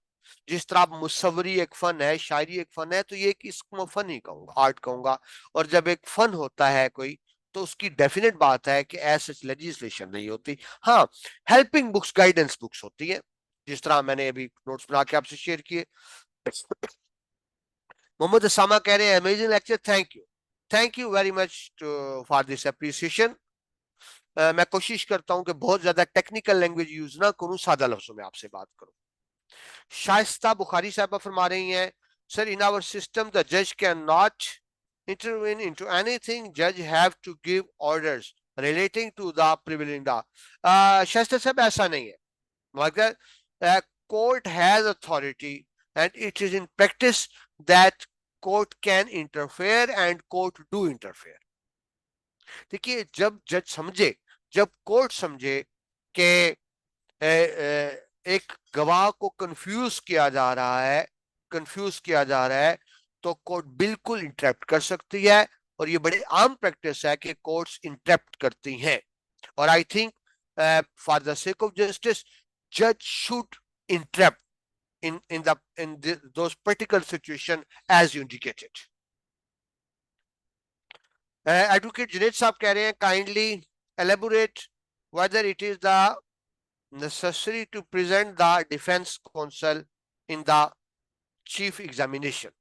जिस तरह आप मुसव्वरी एक फन है, शायरी एक फन है, तो ये इसको मैं फन ही कहूंगा, आर्ट कहूंगा। और जब एक फन होता है कोई, तो उसकी डेफिनेट बात है कि एज सच लेजिस्लेशन नहीं होती। हाँ, हेल्पिंग बुक्स, गाइडेंस बुक्स होती है, जिस तरह मैंने अभी नोट्स बना के आपसे शेयर किए। मोहम्मद असामा कह रहे हैं amazing lecture, thank you very much for this appreciation. मैं कोशिश करता हूं कि बहुत ज्यादा टेक्निकल लैंग्वेज यूज ना करूं, सादा लफ्जों में आपसे बात करूं। शाइस्ता बुखारी साहबा फरमा रही हैं, sir in our system the जज can not intervene into anything, judge have to give orders relating to the prevailing law। शास्त्र साहब ऐसा नहीं है, मगर court has authority and it is in practice that court can interfere and court do interfere। देखिए, जब court समझे कि एक गवाह को कंफ्यूज किया जा रहा है, तो कोर्ट बिल्कुल इंटरप्ट कर सकती है। और ये बड़े आम प्रैक्टिस है कि कोर्ट्स इंटरप्ट करती हैं। और I think for the sake of justice, जज should interrupt in those particular situation as you indicated। Advocate Junaid साहब कह रहे हैं, kindly elaborate whether it is the necessary to present the defense counsel in the chief examination।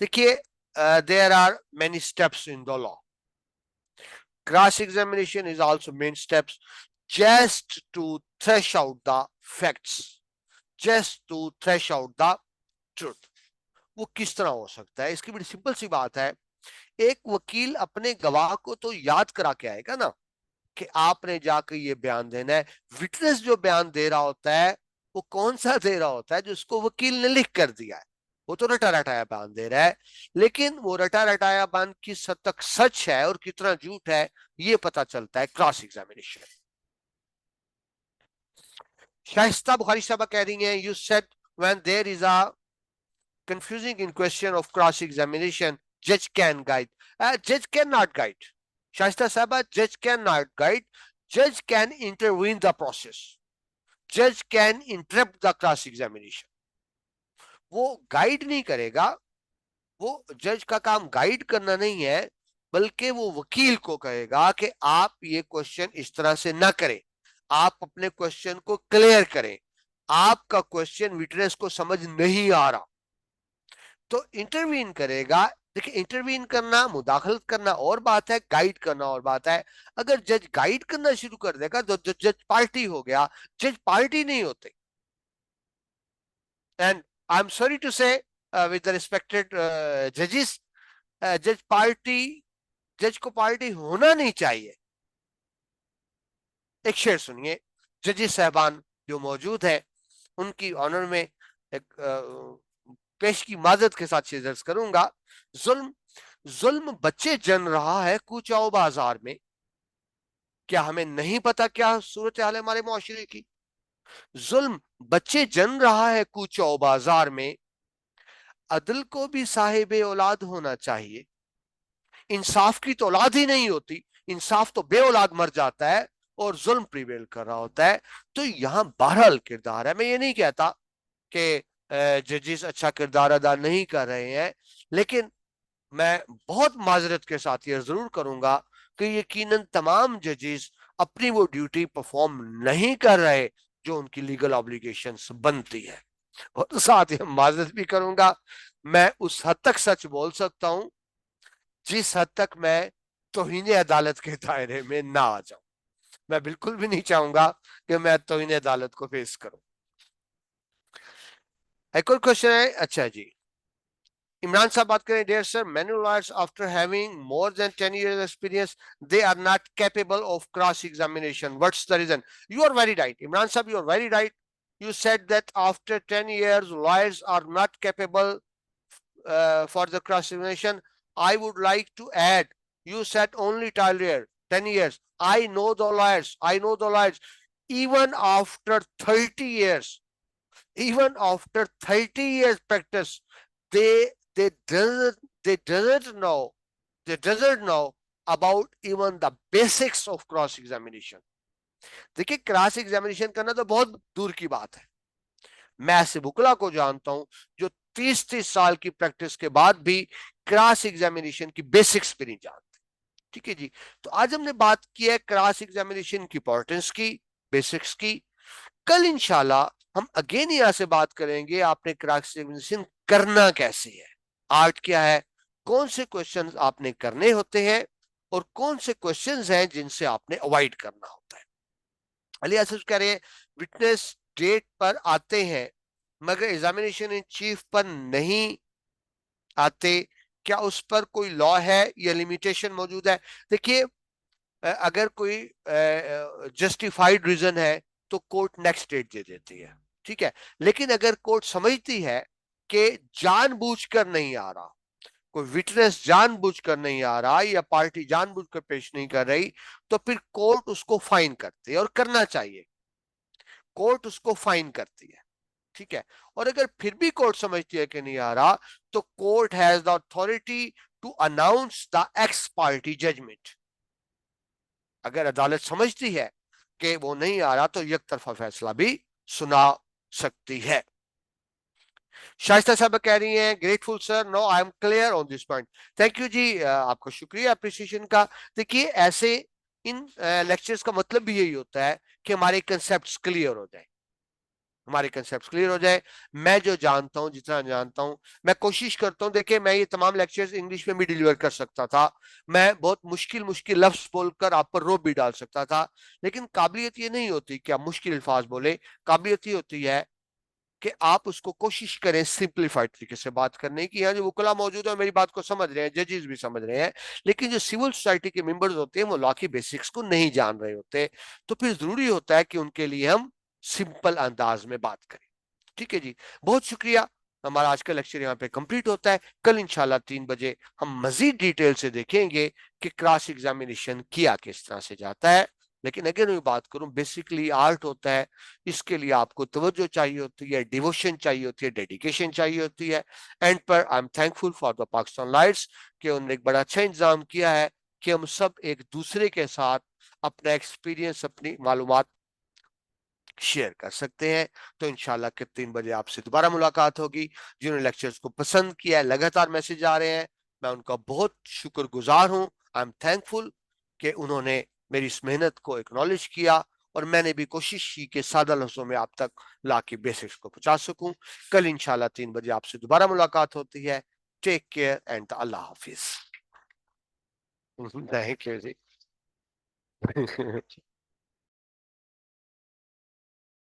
देखिए, there are many steps in the law। Cross examination is also main steps, just to thresh out the facts, just to thresh out the truth। वो किस तरह हो सकता है? इसकी बड़ी simple सी बात है। एक वकील अपने गवाह को तो याद करा के आएगा ना कि आपने जाकर ये बयान देना है। विटनेस जो बयान दे रहा होता है, वो कौन सा दे रहा होता है? जिसको वकील ने लिख कर दिया है। वो तो रटा रटाया बयान दे रहा है, लेकिन वो रटा रटाया बयान किस हद तक सच है और कितना झूठ है, ये पता चलता है क्रॉस एग्जामिनेशन। शाइस्ता बुखारी साहबा कह रही हैं, you said when there is a confusing in question of cross examination, judge can guide, judge cannot guide। Shaista साहबा, judge cannot guide, judge can intervene the process, judge can interrupt the cross examination। वो guide नहीं करेगा, वो जज का काम guide करना नहीं है, बल्कि वो वकील को कहेगा कि आप ये क्वेश्चन इस तरह से ना करें, आप अपने क्वेश्चन को क्लियर करें, आपका क्वेश्चन विटनेस को समझ नहीं आ रहा, तो इंटरवीन करेगा। देखिए, इंटरवीन करना, मुदाखलत करना और बात है, गाइड करना और बात है। अगर जज गाइड करना शुरू कर देगा तो जज पार्टी हो गया, जज पार्टी नहीं होते। And I am sorry to say with the respected जजेस, जज को पार्टी होना नहीं चाहिए। एक शेर सुनिए, जजेस साहबान जो मौजूद है, उनकी ऑनर में एक पेश की माजरत के साथ शेयर करूंगा। जुल्म जुल्म बच्चे जन रहा है कूचाओ बाजार में, क्या हमें नहीं पता क्या सूरत हाल है हमारे मुआशरे की? जुल्म बच्चे जन रहा है कूचाओ बाजार में, अदल को भी साहिब औलाद होना चाहिए। इंसाफ की तो औलाद ही नहीं होती, इंसाफ तो बे औलाद मर जाता है और जुल्म प्रिवेल कर रहा होता है। तो यहां बहरहाल किरदार है। मैं ये नहीं कहता कि जजेस अच्छा किरदार अदा नहीं कर रहे हैं, लेकिन मैं बहुत माजरत के साथ ये जरूर करूंगा कि यकीनन तमाम जजेस अपनी वो ड्यूटी परफॉर्म नहीं कर रहे जो उनकी लीगल ऑब्लिगेशंस बनती है। और साथ ही माजरत भी करूंगा, मैं उस हद तक सच बोल सकता हूं जिस हद तक मैं तौहीन अदालत के दायरे में ना आ जाऊं। मैं बिल्कुल भी नहीं चाहूंगा कि मैं तौहीन अदालत को फेस करूं। एक और क्वेश्चन है, अच्छा जी, इमरान साहब बात करें, dear sir, many lawyers after having more than 10 years experience they are not capable of cross examination, what's the reason? You are very right Imran साहब, you are very right. You said that after 10 years lawyers are not capable for the cross examination. I would like to add, you said only 10 years. I know the lawyers even after 30 years, even after 30 years practice, they they doesn't know about even the basics of cross examination। देखिए, cross examination करना तो बहुत दूर की बात है। मैं ऐसे बुकला को जानता हूं जो 30-30 साल की प्रैक्टिस के बाद भी क्रॉस एग्जामिनेशन की बेसिक्स भी नहीं जानते। ठीक है जी। तो आज हमने बात की है क्रॉस एग्जामिनेशन की इंपॉर्टेंस की, बेसिक्स की। कल इंशाल्लाह हम अगेन यहां से बात करेंगे आपने क्रॉस एग्जामिनेशन करना कैसे है, आर्ट क्या है, कौन से क्वेश्चंस आपने करने होते हैं और कौन से क्वेश्चंस हैं जिनसे आपने अवॉइड करना होता है। अली असद कह रहे हैं विटनेस डेट पर आते हैं मगर एग्जामिनेशन इन चीफ पर नहीं आते, क्या उस पर कोई लॉ है या लिमिटेशन मौजूद है? देखिए, अगर कोई जस्टिफाइड रीजन है तो कोर्ट नेक्स्ट डेट दे देती है, ठीक है। लेकिन अगर कोर्ट समझती है कि जानबूझकर नहीं आ रहा, कोई विटनेस जानबूझकर नहीं आ रहा या पार्टी जानबूझकर पेश नहीं कर रही, तो फिर कोर्ट उसको फाइन करती है, और करना चाहिए, कोर्ट उसको फाइन करती है, ठीक है। और अगर फिर भी कोर्ट समझती है कि नहीं आ रहा, तो court has the authority to announce the ex party judgement. अगर अदालत समझती है कि वो नहीं आ रहा, तो एक तरफा फैसला भी सुना सकती है। शाइस्ता साहब कह रही हैं grateful sir, no I am clear on this point. Thank you जी, आपका शुक्रिया अप्रिसिएशन का। देखिए, ऐसे इन लेक्चर्स का मतलब भी यही होता है कि हमारे कंसेप्ट क्लियर हो जाए, हमारे कंसेप्ट क्लियर हो जाए। मैं जो जानता हूं, जितना जानता हूं, मैं कोशिश करता हूं। देखिए, मैं ये तमाम लेक्चर्स इंग्लिश में भी डिलीवर कर सकता था, मैं बहुत मुश्किल मुश्किल लफ्ज बोलकर आप पर रोब भी डाल सकता था, लेकिन काबिलियत ये नहीं होती कि आप मुश्किल अल्फाज बोले। काबिलियत ये होती है कि आप उसको कोशिश करें सिंप्लीफाइड तरीके से बात करने की। यहाँ जो वकला मौजूद है मेरी बात को समझ रहे हैं, जजेस भी समझ रहे हैं, लेकिन जो सिविल सोसाइटी के मेंबर्स होते हैं वो लॉ की बेसिक्स को नहीं जान रहे होते, तो फिर जरूरी होता है कि उनके लिए हम सिंपल अंदाज में बात करें। ठीक है जी, बहुत शुक्रिया। हमारा आज का लेक्चर यहाँ पे कंप्लीट होता है। कल इंशाल्लाह 3 बजे हम मजीद डिटेल से देखेंगे कि क्रॉस एग्जामिनेशन किया किस तरह से जाता है। लेकिन अगर मैं बात करूं, बेसिकली आर्ट होता है, इसके लिए आपको तवज्जो चाहिए होती है, डिवोशन चाहिए होती है, डेडिकेशन चाहिए होती है। एंड पर I am thankful for the Pakistan lights कि उन्होंने एक बड़ा अच्छा इंतजाम किया है कि हम सब एक दूसरे के साथ अपना एक्सपीरियंस, अपनी मालूमात शेयर कर सकते हैं। तो इंशाल्लाह के 3 बजे आपसे दोबारा मुलाकात होगी। जिन्होंने लेक्चर्स को पसंद किया है, लगातार मैसेज आ रहे हैं, मैं उनका बहुत शुक्रगुजार हूं। आई एम थैंकफुल कि उन्होंने मेरी इस मेहनत को एक्नॉलेज किया, और मैंने भी कोशिश की कि सादा लफ्जों में आप तक ला के बेसिक्स को पहुंचा सकूं। कल इंशाल्लाह 3 बजे आपसे दोबारा मुलाकात होती है। टेक केयर एंड अल्लाह हाफिज। Thank you ji.